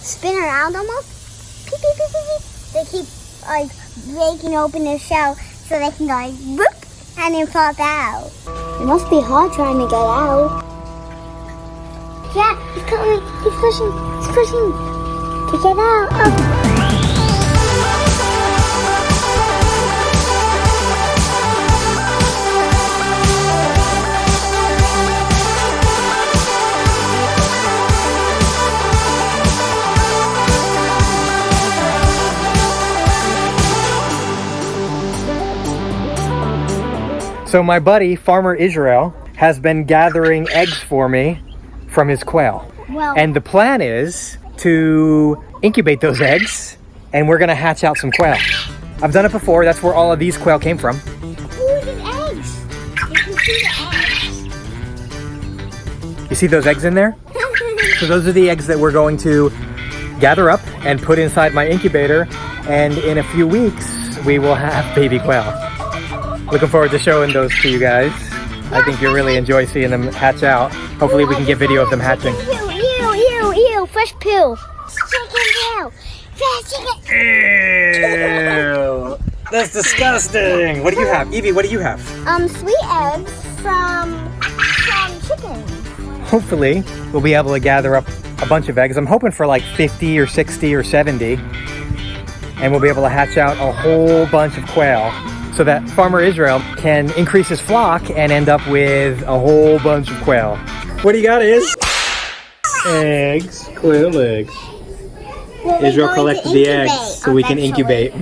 spin around almost. Peep, peep, peep, peep, peep. They keep like breaking open their shell so they can go like whoop and then pop out. It must be hard trying to get out. Yeah, he's coming. He's pushing. He's pushing to get out. Oh. So my buddy, Farmer Israel, has been gathering eggs for me from his quail. Well, And the plan is to incubate those eggs, and we're gonna hatch out some quail. I've done it before. That's where all of these quail came from. ooh, there's eggs. You can see the eggs. You see those eggs in there? So those are the eggs that we're going to gather up and put inside my incubator, and in a few weeks we will have baby quail. Looking forward to showing those to you guys. I think you'll really enjoy seeing them hatch out. Hopefully we can get video of them hatching. Ew, fresh poo. Chicken poo. Fresh chicken. Ew, that's disgusting. What do you have? Evie, what do you have? Sweet eggs from chickens. Hopefully we'll be able to gather up a bunch of eggs. I'm hoping for like 50 or 60 or 70. And we'll be able to hatch out a whole bunch of quail, so that Farmer Israel can increase his flock and end up with a whole bunch of quail. What do you got is? Eggs, quail eggs. Israel collected the eggs so we can incubate.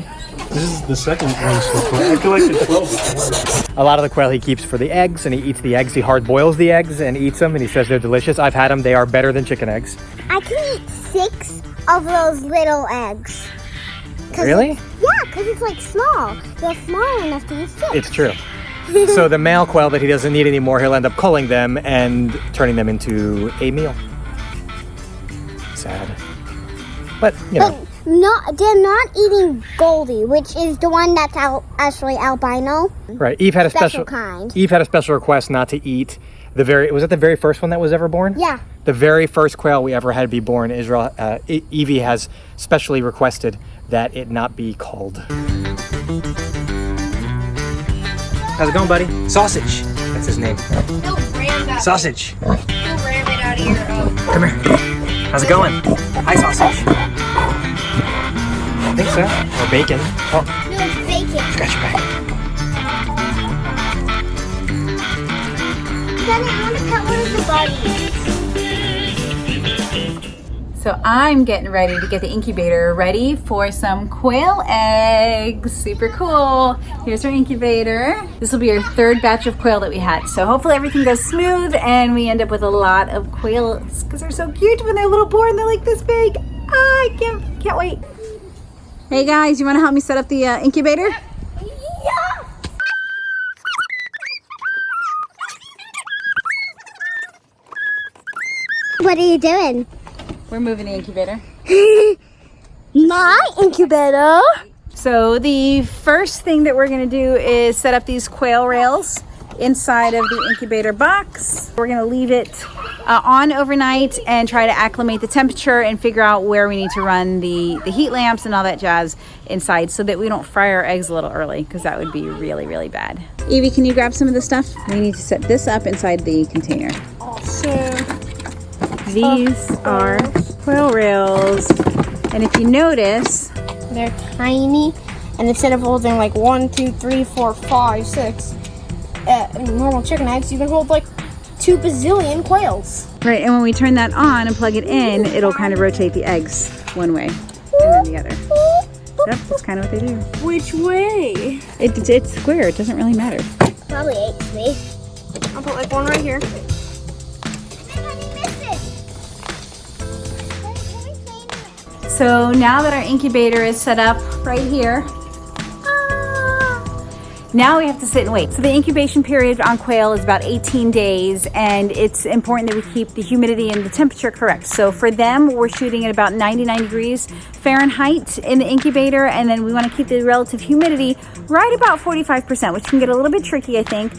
This is the second one so far. I collected 12 before. A lot of the quail he keeps for the eggs, and he eats the eggs. He hard boils the eggs and eats them, and he says they're delicious. I've had them. They are better than chicken eggs. I can eat 6 of those little eggs. Really? Yeah, because it's like small. They're small enough to eat 6. It's true. So the male quail that he doesn't need anymore, he'll end up culling them and turning them into a meal. Sad. But, you know. But they're not eating Goldie, which is the one that's actually albino. Right. Eve had a Special kind. Eve had a special request not to eat was it the very first one that was ever born? Yeah. The very first quail we ever had be born, Israel, Evie has specially requested that it not be called. How's it going, buddy? Sausage. That's his name. He'll ram that. Sausage. He'll ram it out of your. Come here. How's it going? Hi, sausage. I think so. Or bacon. Oh, No, it's bacon. scratch your back. Then I want to pet one of the buddies. So I'm getting ready to get the incubator ready for some quail eggs. Super cool. Here's our incubator. This will be our 3rd batch of quail that we had. So hopefully everything goes smooth and we end up with a lot of quails because they're so cute when they're little born. They're like this big. I can't wait. Hey guys, you want to help me set up the incubator? Yeah. What are you doing? We're moving the incubator. My incubator. So the first thing that we're going to do is set up these quail rails inside of the incubator box. We're going to leave it on overnight and try to acclimate the temperature and figure out where we need to run the heat lamps and all that jazz inside so that we don't fry our eggs a little early, because that would be really, really bad. Evie, can you grab some of this stuff? We need to set this up inside the container. So These are quail rails, and if you notice, they're tiny, and instead of holding like 1, 2, 3, 4, 5, 6 normal chicken eggs, you can hold like 2 bazillion quails. right, and when we turn that on and plug it in, it'll kind of rotate the eggs one way and then the other. Yep, that's kind of what they do. Which way? It's square, it doesn't really matter. probably 8 me. I'll put like one right here. So now that our incubator is set up right here, now we have to sit and wait. So the incubation period on quail is about 18 days, and it's important that we keep the humidity and the temperature correct. So for them, we're shooting at about 99 degrees Fahrenheit in the incubator, and then we want to keep the relative humidity right about 45%, which can get a little bit tricky, I think,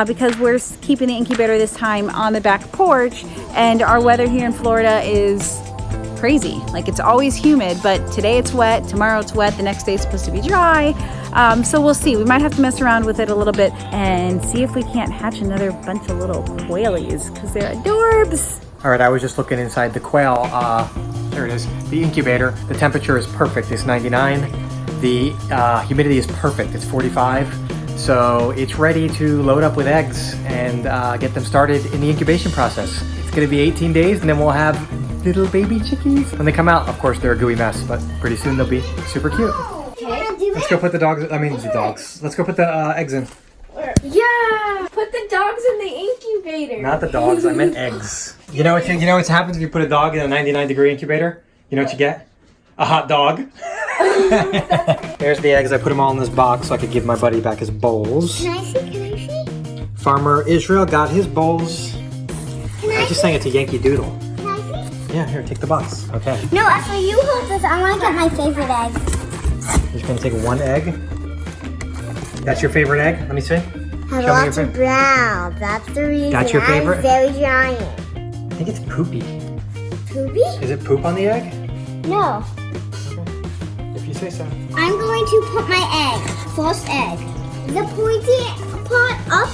because we're keeping the incubator this time on the back porch, and our weather here in Florida is crazy. Like it's always humid, but today it's wet, tomorrow it's wet, the next day it's supposed to be dry. So we'll see. We might have to mess around with it a little bit and see if we can't hatch another bunch of little quailies because they're adorbs. All right, I was just looking inside the quail. There it is, the incubator. The temperature is perfect, it's 99. The humidity is perfect, it's 45. So it's ready to load up with eggs and get them started in the incubation process. It's gonna be 18 days and then we'll have little baby chickies. When they come out, of course, they're a gooey mess, but pretty soon they'll be super cute. Let's go put the dogs, let's go put the eggs in. Yeah, put the dogs in the incubator. Not the dogs, I meant eggs. You know what happens if you put a dog in a 99-degree incubator? You know what you get? A hot dog. There's the eggs. I put them all in this box so I could give my buddy back his bowls. Can I see? Farmer Israel got his bowls. I just sang it to Yankee Doodle. Can I see? Yeah, here, take the box. Okay. No, actually, you hold this. I want to get my favorite egg. You're just gonna take one egg. That's your favorite egg? Let me see. Has lots of brown. That's the reason. That's your favorite? I'm very giant. I think it's poopy. Poopy? Is it poop on the egg? No. If you say so. I'm going to put my egg. First egg. The pointy part up.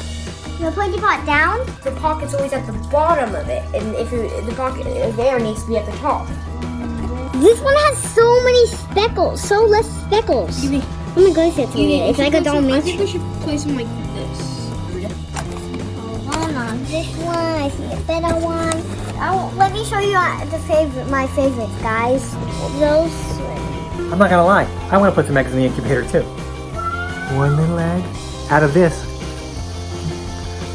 The pointy part down. The pocket's always at the bottom of it, and the pocket there needs to be at the top. This one has so many speckles. So less speckles. Oh my gosh, it's weird. It's like a Dalmatian. I think we should place them like this. Hold on, this one. I see a better one. Let me show you my favorites, guys. Those. I'm not gonna lie. I want to put some eggs in the incubator too. One little egg. Out of this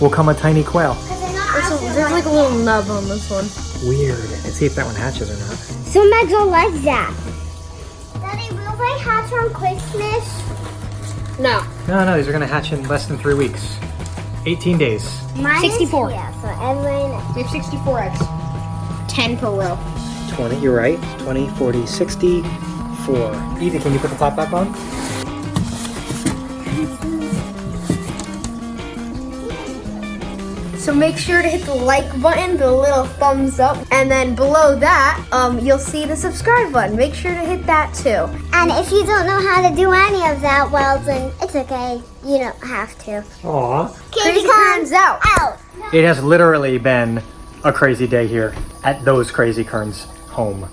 will come a tiny quail. There's like a little nub on this one. Weird. Let's see if that one hatches or not. Some eggs are like that. Daddy, will they hatch on Christmas? No. No, these are gonna hatch in less than 3 weeks. 18 days. Mine 64. Yeah, so every We have 64 eggs. 10 per row. 20, you're right. 20, 40, 64. Edie, can you put the top back on? So make sure to hit the like button, the little thumbs up, and then below that, you'll see the subscribe button. Make sure to hit that too. And if you don't know how to do any of that, well then it's okay. You don't have to. Aw. Crazy Kerns out. Out. It has literally been a crazy day here at those Crazy Kerns home.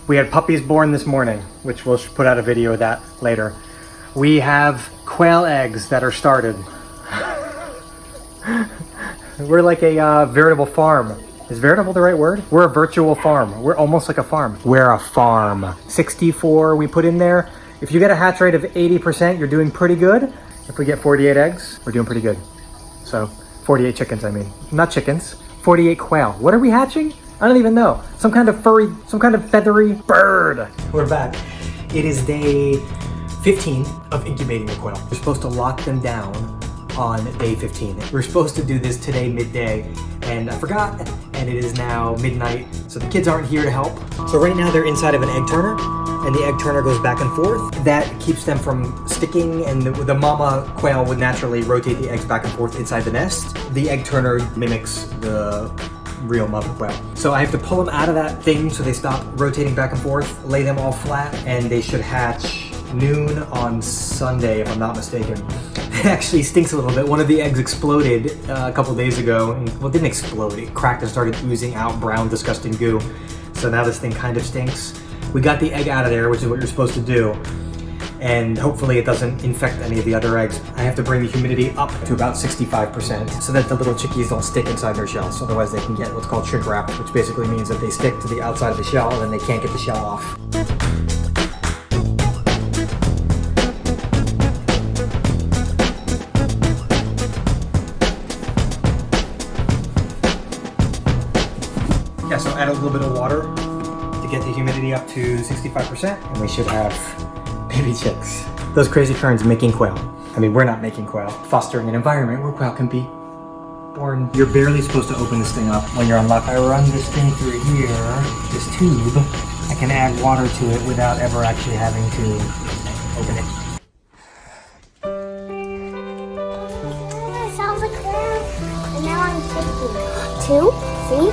We had puppies born this morning, which we'll put out a video of that later. We have quail eggs that are started. We're like a veritable farm. Is veritable the right word? We're a virtual farm. We're almost like a farm. We're a farm. 64 we put in there. If you get a hatch rate of 80%, you're doing pretty good. If we get 48 eggs, we're doing pretty good. So 48 chickens, I mean. Not chickens, 48 quail. What are we hatching? I don't even know. Some kind of furry, some kind of feathery bird. We're back. It is day 15 of incubating the quail. We're supposed to lock them down on day 15. We're supposed to do this today midday and I forgot, and it is now midnight, so the kids aren't here to help. So right now they're inside of an egg turner and the egg turner goes back and forth. That keeps them from sticking, and the mama quail would naturally rotate the eggs back and forth inside the nest. The egg turner mimics the real mother quail. So I have to pull them out of that thing so they stop rotating back and forth, lay them all flat, and they should hatch noon on Sunday, if I'm not mistaken. It actually stinks a little bit. One of the eggs exploded a couple days ago. Well, it didn't explode. It cracked and started oozing out brown, disgusting goo. So now this thing kind of stinks. We got the egg out of there, which is what you're supposed to do. And hopefully it doesn't infect any of the other eggs. I have to bring the humidity up to about 65% so that the little chickies don't stick inside their shells. Otherwise they can get what's called shrink wrap, which basically means that they stick to the outside of the shell and then they can't get the shell off. Yeah, so add a little bit of water to get the humidity up to 65%, and we should have baby chicks. Those Crazy Kerns making quail. I mean, we're not making quail. Fostering an environment where quail can be born. You're barely supposed to open this thing up when you're unlocked. I run this thing through here, this tube. I can add water to it without ever actually having to open it. It sounds like quail. And now I'm 2, see?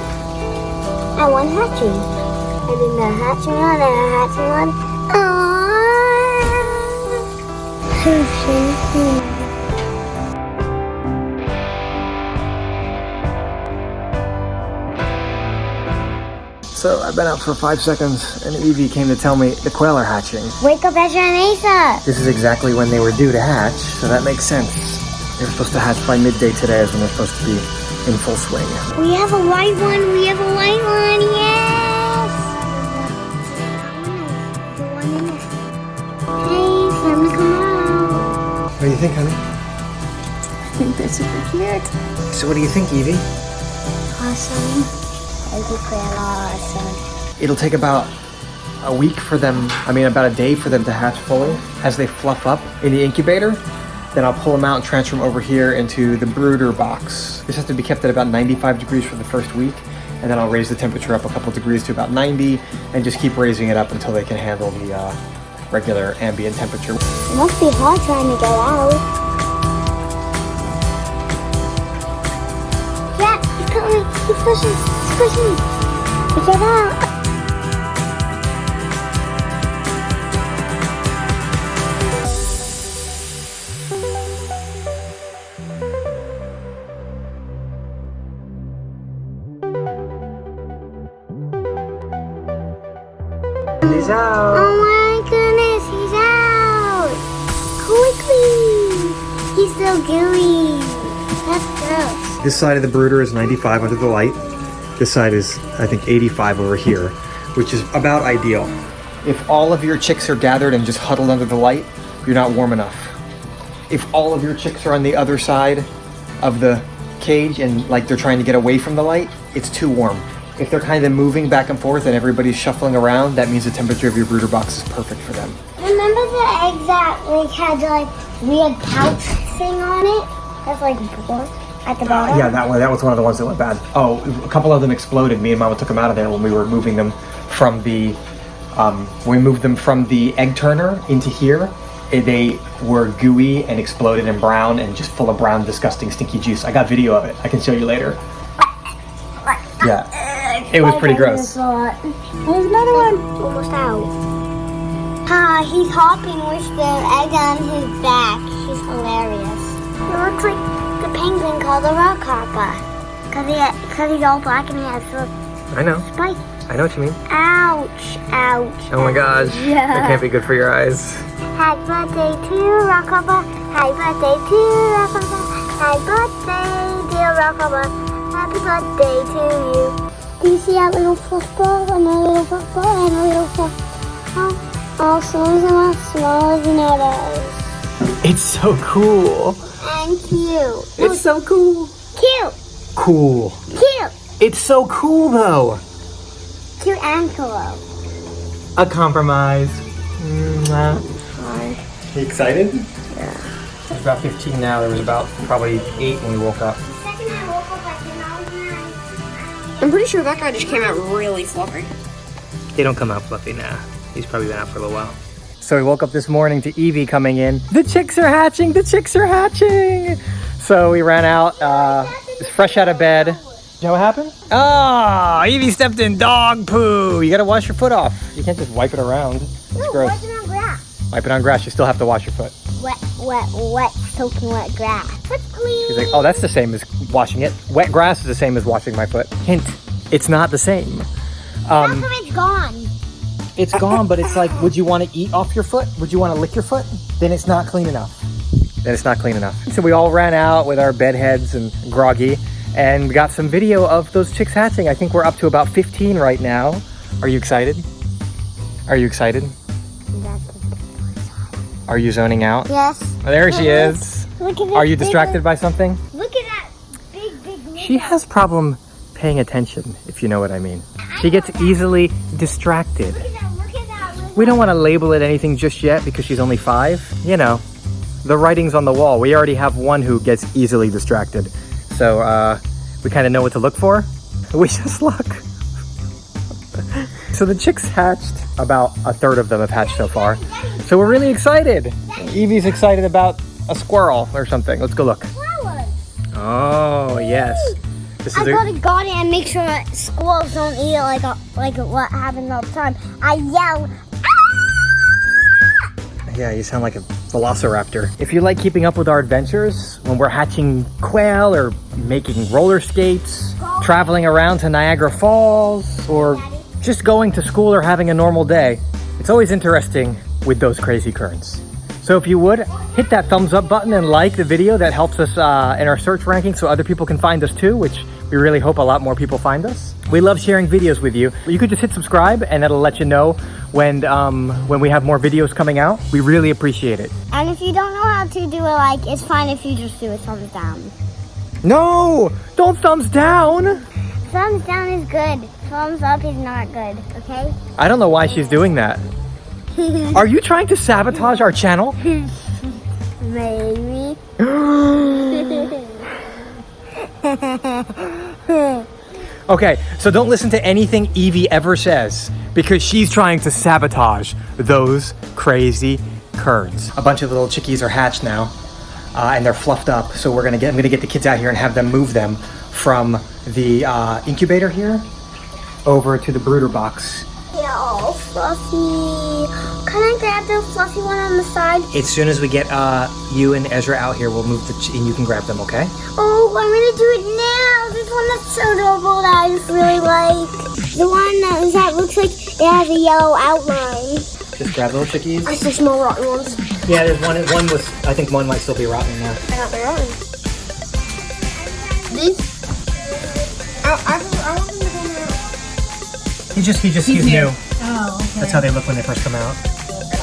And 1 hatching. and then they're hatching on and they're hatching on. So I've been out for 5 seconds and Evie came to tell me the quail are hatching. Wake up, Ezra and Asa. This is exactly when they were due to hatch, so that makes sense. They were supposed to hatch by midday today is when they're supposed to be in full swing. We have a white one. We have a white one. Yes. The one in there. Hey, time to come out. What do you think, honey? I think they're super cute. So what do you think, Evie? Awesome. Baby quail, awesome. It'll take about a week for them, about a day for them to hatch fully. As they fluff up in the incubator, then I'll pull them out and transfer them over here into the brooder box. This has to be kept at about 95 degrees for the first week, and then I'll raise the temperature up a couple degrees to about 90, and just keep raising it up until they can handle the regular ambient temperature. It must be hard trying to get out. Yeah, he's coming. He's pushing. He's pushing. To get out. He's out. Oh my goodness, he's out! Quickly! He's so gooey. That's gross. This side of the brooder is 95 under the light. This side is, I think, 85 over here, which is about ideal. If all of your chicks are gathered and just huddled under the light, you're not warm enough. If all of your chicks are on the other side of the cage and like they're trying to get away from the light, it's too warm. If they're kind of moving back and forth and everybody's shuffling around, that means the temperature of your brooder box is perfect for them. Remember the egg that like had like weird pouch thing on it? That's like at the bottom? Yeah, that was one of the ones that went bad. Oh, a couple of them exploded. Me and Mama took them out of there when we were moving them from the, we moved them from the egg turner into here. They were gooey and exploded and brown and just full of brown, disgusting, stinky juice. I got video of it. I can show you later. Yeah, it was pretty gross. There's another one. Almost out. He's hopping with the egg on his back. He's hilarious. He looks like the penguin called the rock hopper. Cause he's all black and he has the I know. spike. I know what you mean. Ouch, ouch. Oh my gosh. Yeah. That can't be good for your eyes. Happy birthday to Rockhopper. Happy birthday to Rockhopper. Happy birthday, dear Rockhopper. Happy birthday to you. Do you see that little football and a little football and a little football? All smaller than others. It's so cool. And cute. It's so cool. Cute. Cool. Cute. It's so cool though. Cute and cool. A compromise. Mwah. Hi. You excited? Yeah. There's about 15 now. There was about probably 8 when we woke up. The second I woke up, I came out and I'm pretty sure that guy just came out really fluffy. They don't come out fluffy now. He's probably been out for a little while. So we woke up this morning to Evie coming in. The chicks are hatching! The chicks are hatching! So we ran out, fresh out of bed. You know what happened? Oh, Evie stepped in dog poo. You gotta wash your foot off. You can't just wipe it around. It's gross. Wipe it on grass. Wipe it on grass. You still have to wash your foot. Wet, soaking wet grass. Foot clean. She's like, oh, that's the same as washing it. Wet grass is the same as washing my foot. Hint, it's not the same. It's gone. It's gone, but it's like, would you want to eat off your foot? Would you want to lick your foot? Then it's not clean enough. So we all ran out with our bed heads and groggy and got some video of those chicks hatching. I think we're up to about 15 right now. Are you excited? Are you excited? Are you zoning out? Yes. Oh, there she is. Look at this. Are you distracted by something? Look at that big window. She has problem paying attention, if you know what I mean. She gets easily distracted. Look at that. We don't want to label it anything just yet because she's only 5. You know, the writing's on the wall. We already have one who gets easily distracted. So we kind of know what to look for. Wish us luck. So the chicks hatched. About a third of them have hatched so far. So we're really excited. Evie's excited about a squirrel or something. Let's go look. Flowers. Oh, yes. This I is gotta guard it and make sure that squirrels don't eat it like what happens all the time. I yell. Yeah, you sound like a velociraptor. If you like keeping up with our adventures, when we're hatching quail or making roller skates, traveling around to Niagara Falls, or just going to school or having a normal day, it's always interesting with those crazy Kerns. So if you would, hit that thumbs up button and like the video. That helps us in our search ranking so other people can find us too, which we really hope a lot more people find us. We love sharing videos with you. You could just hit subscribe and that'll let you know when we have more videos coming out. We really appreciate it. And if you don't know how to do it, it's fine if you just do a thumbs down. No, don't thumbs down. Thumbs down is good. Thumbs up is not good, okay? I don't know why she's doing that. Are you trying to sabotage our channel? Maybe. Okay, so don't listen to anything Evie ever says because she's trying to sabotage those crazy Kerns. A bunch of little chickies are hatched now and they're fluffed up. So I'm gonna get the kids out here and have them move them from the incubator here over to the brooder box. They're all fluffy. Can I grab the fluffy one on the side? As soon as we get you and Ezra out here, we'll move and you can grab them, okay? Oh, I'm gonna do it now. This one that's so adorable that I just really like. The one that looks like it has a yellow outline. Just grab little chickies. I see small rotten ones. Yeah, there's one was, I think one might still be rotten now. I got the rotten. These? I want them to go now. He's new. Oh, okay. That's how they look when they first come out.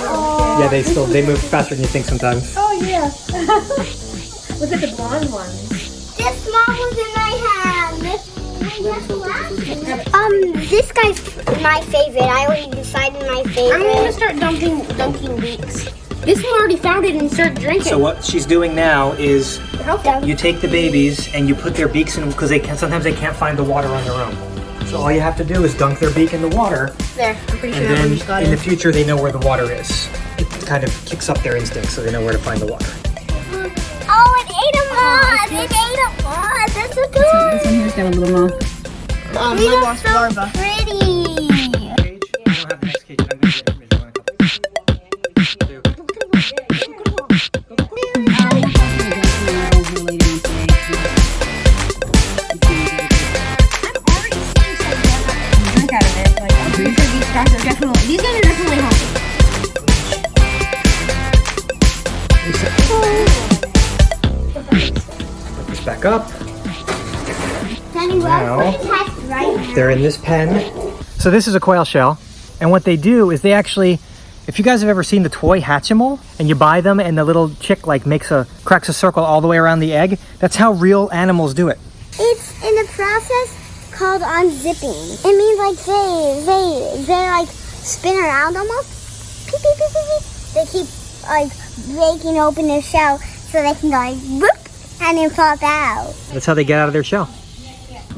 Oh, Yeah, they move faster than you think sometimes. oh yeah. Look at the blonde ones. This small one's in my hand. This guy's my favorite. I already decided my favorite. I'm gonna start dunking beaks. This one already found it and started drinking. So what she's doing now is you take the babies and you put their beaks in because sometimes they can't find the water on their own. So all you have to do is dunk their beak in the water. There, I'm pretty sure And I just got then in it. the future they know where the water is. It kind of kicks up their instincts so they know where to find the water. Oh, it ate a moth! It ate a moth! That's so This one good! here's got a little moth. My These are lost so larva. pretty! Cage? I don't have the next cage. I'm going to get it. Drink out of it. Like, I'm pretty sure these guys are definitely healthy. Put this back up. Daddy, Now- let's put it test right now. They're in this pen. So this is a quail shell. And what they do is they actually, if you guys have ever seen the toy Hatchimal and you buy them and the little chick cracks a circle all the way around the egg, that's how real animals do it. It's in a process called unzipping. It means they spin around almost. Peep, peep, peep, peep, peep. They keep breaking open their shell so they can go whoop and then pop out. That's how they get out of their shell.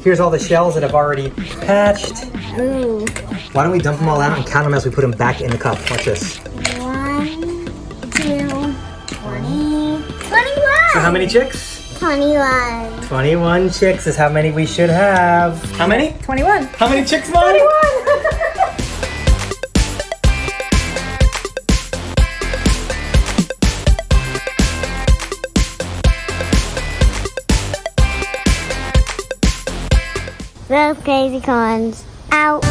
Here's all the shells that have already hatched. Ooh. Why don't we dump them all out and count them as we put them back in the cup? Watch this. 1, 2, 20, 21. So how many chicks? 21. 21 chicks is how many we should have. How many? 21. How many chicks, Mom? 21! Those crazy cons. Out.